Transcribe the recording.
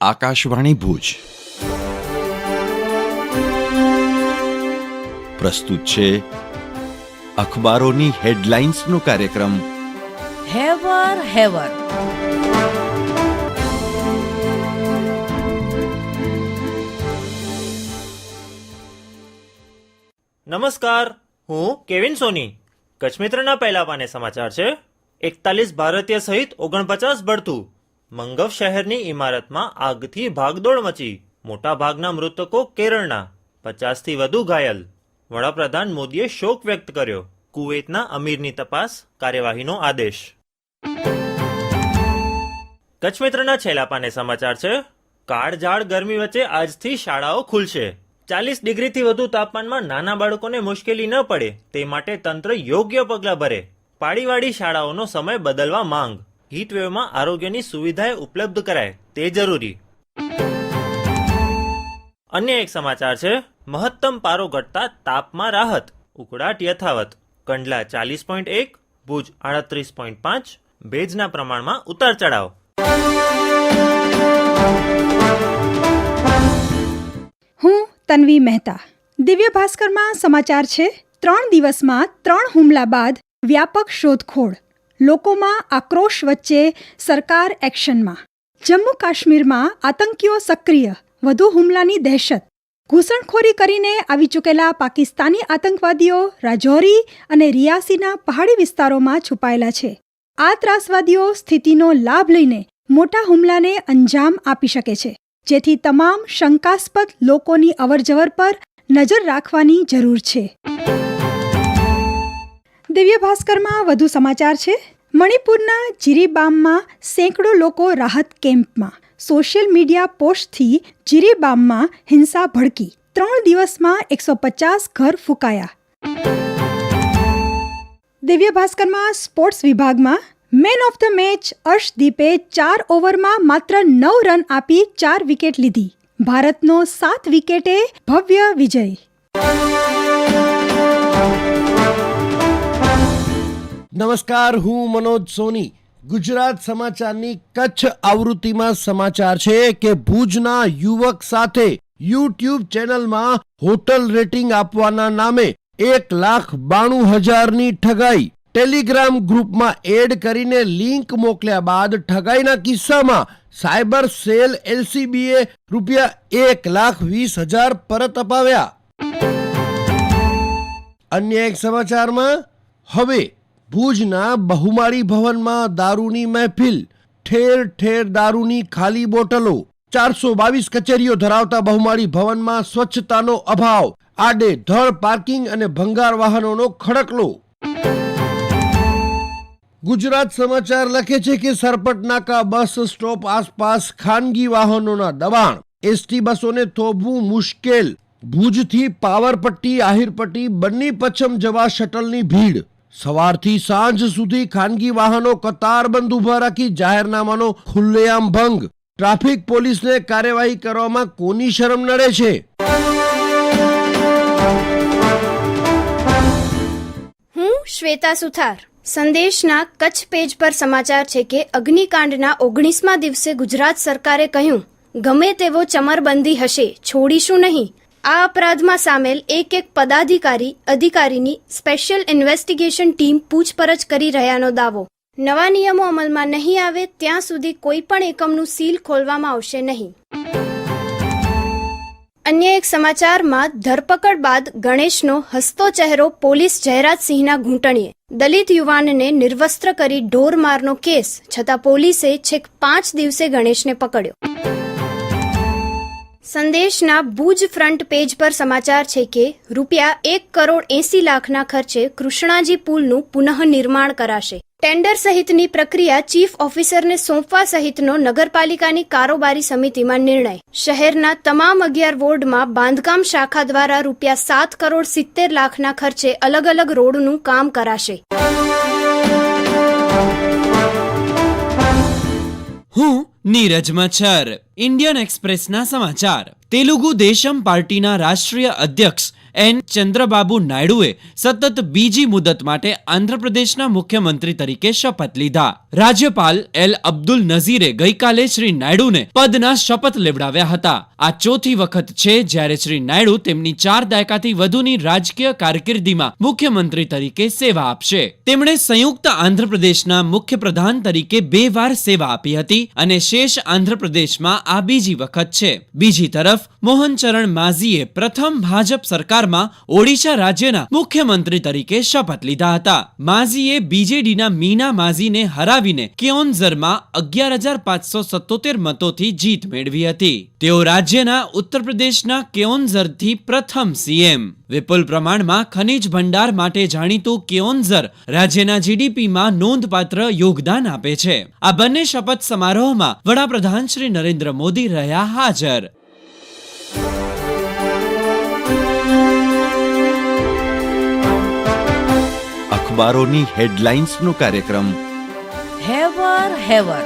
આકાશવાણી ભુજ પ્રસ્તુત છે અખબારોની હેડલાઇન્સનો કાર્યક્રમ હેવર હેવર. નમસ્કાર, હું કેવિન સોની. કચ્છ મિત્રના પહેલા પાને સમાચાર છે. 41 ભારતીય સહિત 49 બળતું. મંગવ શહેરની ઇમારતમાં આગથી ભાગદોડ મચી. મોટા ભાગના મૃતકો કેરળના, 50 થી વધુ ઘાયલ. વડાપ્રધાન મોદીએ શોક વ્યક્ત કર્યો. કુવૈતના અમીરની તપાસ, કાર્યવાહીનો આદેશ. કચ્છ મિત્રના છેલ્લા પાને સમાચાર છે. કાળઝાળ ગરમી વચ્ચે આજથી શાળાઓ ખુલશે. 40 ડિગ્રીથી વધુ તાપમાનમાં નાના બાળકોને મુશ્કેલી ન પડે તે માટે તંત્ર યોગ્ય પગલાં ભરે. પાળીવાળી શાળાઓનો સમય બદલવા માંગ. હીટવેવમાં આરોગ્યની સુવિધાએ ઉપલબ્ધ કરાય તે જરૂરી. અન્ય એક સમાચાર છે. મહત્તમ પારો ઘટતા તાપમાં રાહત, ઉકળાટ યથાવત. કંડલા 40.1, ભુજ 38.5. ભેજના પ્રમાણમાં ઉતાર ચઢાવ. હું તન્વી મહેતા. દિવ્ય ભાસ્કરમાં સમાચાર છે. 3 દિવસમાં 3 હુમલા બાદ વ્યાપક શોધખોળ. લોકોમાં આક્રોશ વચ્ચે સરકાર એક્શનમાં. જમ્મુ કાશ્મીરમાં આતંકીઓ સક્રિય, વધુ હુમલાની દહેશત. ઘૂસણખોરી કરીને આવી ચૂકેલા પાકિસ્તાની આતંકવાદીઓ રાજૌરી અને રિયાસીના પહાડી વિસ્તારોમાં છુપાયેલા છે. આ ત્રાસવાદીઓ સ્થિતિનો લાભ લઈને મોટા હુમલાને અંજામ આપી શકે છે, જેથી તમામ શંકાસ્પદ લોકોની અવરજવર પર નજર રાખવાની જરૂર છે. દિવ્ય ભાસ્કરમાં વધુ સમાચાર છે. મણિપુરના જીરીબામમાં સેંકડો લોકો રાહત કેમ્પમાં. સોશિયલ મીડિયા પોસ્ટથી જીરીબામમાં હિંસા ભડકી. 3 દિવસમાં 150 ઘર ફૂંકાયા. દિવ્ય ભાસ્કરમાં સ્પોર્ટ્સ વિભાગમાં મેન ઓફ ધ મેચ અર્શદીપે 4 ઓવરમાં માત્ર 9 રન આપી 4 વિકેટ લીધી. ભારતનો 7 વિકેટે ભવ્ય વિજય. નમસ્કાર, હું મનોજ સોની. ગુજરાત સમાચારની કચ્છ આવૃત્તિમાં સમાચાર છે કે ભુજના યુવક સાથે યુટ્યુબ ચેનલમાં હોટલ રેટિંગ આપવાના નામે 1,92,000ની ઠગાઈ. ટેલિગ્રામ ગ્રુપમાં એડ કરીને લિંક મોકલ્યા બાદ ઠગાઈના કિસ્સામાં સાયબર સેલ એલસીબીએ ₹1,20,000 પરત અપાવ્યા. અન્ય એક સમાચારમાં હવે ભુજના બહુમાળી ભવનમાં દારૂની મહેફિલ. ઠેર ઠેર દારૂની ખાલી બોટલો. 422 કચેરીઓ ધરાવતા બહુમાળી ભવનમાં સ્વચ્છતાનો અભાવ. આડે ધડ પાર્કિંગ અને ભંગાર વાહનોનો ખડકલો. ગુજરાત સમાચાર લખે છે કે સરપટ નાકા બસ સ્ટોપ આસપાસ ખાનગી વાહનોના દબાણ. એસટી બસોને થોભવું મુશ્કેલ. ભુજથી પાવરપટ્ટી આહિરપટ્ટી બન્ની પચ્છમ જવા શટલની ભીડ. સવારથી સાંજ સુધી ખાનગી વાહનો કતારબંધ ઉભા રાખી જાહેરનામાનો ખુલ્લેઆમ ભંગ. ટ્રાફિક પોલીસને કાર્યવાહી કરવામાં કોની શરમ નડે છે? હું શ્વેતા સુથાર. સંદેશના કચ્છ પેજ પર સમાચાર છે કે અગ્નિકાંડના 19મા દિવસે ગુજરાત સરકારે કહ્યું, ગમે તેવો ચમરબંધી હશે, છોડીશું નહીં. આ અપરાધમાં સામેલ એક પદાધિકારી અધિકારીની સ્પેશિયલ ઇન્વેસ્ટિગેશન ટીમ પૂછપરછ કરી રહ્યાનો દાવો. નવા નિયમો અમલમાં નહીં આવે ત્યાં સુધી કોઈ પણ એકમનું સીલ ખોલવામાં આવશે નહીં. અન્ય એક સમાચારમાં ધરપકડ બાદ ગણેશનો હસતો ચહેરો પોલીસ જયરાજસિંહના ઘૂંટણીએ. દલિત યુવાનને નિર્વસ્ત્ર કરી ઢોરમારનો કેસ, છતાં પોલીસે છેક 5 દિવસે ગણેશને પકડ્યો. સંદેશના ભુજ ફ્રન્ટ પેજ પર સમાચાર છે કે ₹1,80,00,000ના ખર્ચે કૃષ્ણાજી પુલનું પુનઃનિર્માણ કરાશે. ટેન્ડર સહિતની પ્રક્રિયા ચીફ ઓફિસરને સોંપવા સહિતનો નગરપાલિકાની કારોબારી સમિતિમાં નિર્ણય. શહેરના તમામ 11 વોર્ડમાં બાંધકામ શાખા દ્વારા ₹7,70,00,000ના ખર્ચે અલગ અલગ રોડનું કામ કરાશે. હું નીરજ મચ્છર. ઇન્ડિયન એક્સપ્રેસના સમાચાર. તેલુગુ દેશમ પાર્ટીના રાષ્ટ્રીય અધ્યક્ષ એન ચંદ્રબાબુ નાયડુએ સતત બીજી મુદત માટે આંધ્રપ્રદેશના મુખ્યમંત્રી તરીકે શપથ લીધા. રાજ્યપાલ એલ અબ્દુલ નઝીરે ગઈકાલે શ્રી નાયડુને પદના શપથ લેવડાવ્યા હતા. આ ચોથી વખત છે જ્યારે શ્રી નાયડુ તેમની 4 દાયકાથી વધુની રાજકીય કારકિર્દીમાં મુખ્યમંત્રી તરીકે સેવા આપશે. તેમણે સંયુક્ત આંધ્રપ્રદેશના મુખ્યપ્રધાન તરીકે 2 વાર સેવા આપી હતી અને શેષ આંધ્રપ્રદેશમાં આ બીજી વખત છે. બીજી તરફ મોહન ચરણ માઝીએ પ્રથમ ભાજપ સરકારમાં ઓડિશા રાજ્યના મુખ્યમંત્રી તરીકે શપથ લીધા હતા. માઝીએ બીજેડીના મીના માઝીને હરાવીને કેઓન્ઝરમાં 11,577 મતોથી જીત મેળવી હતી. તેઓ રાજ્યના ઉત્તર પ્રદેશના કેઓન્ઝરથી પ્રથમ સીએમ. વિપુલ પ્રમાણમાં ખનિજ ભંડાર માટે જાણીતું કેઓન્ઝર રાજ્યના જીડીપીમાં નોંધપાત્ર યોગદાન આપે છે. આ બંને શપથ સમારોહમાં વડાપ્રધાન શ્રી નરેન્દ્ર મોદી રહ્યા હાજર. અખબારોની હેડલાઇન્સનો કાર્યક્રમ હેવર હેવર